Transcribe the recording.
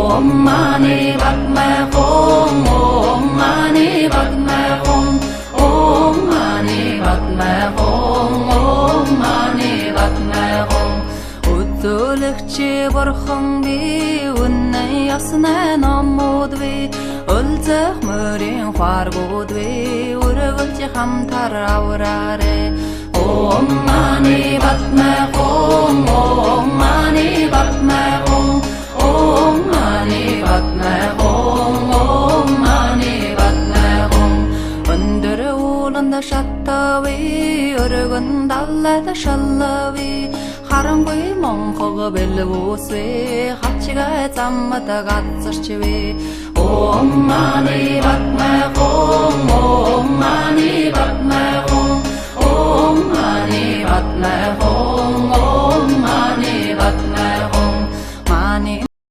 Om Mani Padme Hum, Om Mani Padme Hum, Om Mani Padme Hum, Om Mani Padme Hum. Өдөөлөгчи бурхан би үнэн яснаа номууд би өлзөх мөрийн хваргууд би өрөвөлж хамтар авраарэ. Om Mani Padme Hum, Om Mani Padme Hum, Om Mani Padme Hum, Om Mani Padme Hum. Өндөр ууланда шаттави өргөн даллада шаллави харангүй монхог бэлвүсвэ хачгаа заммата гацарчвэ. Om Mani Padme Hum, Om Mani Padme Hum, Om Mani Padme Hum, Om Mani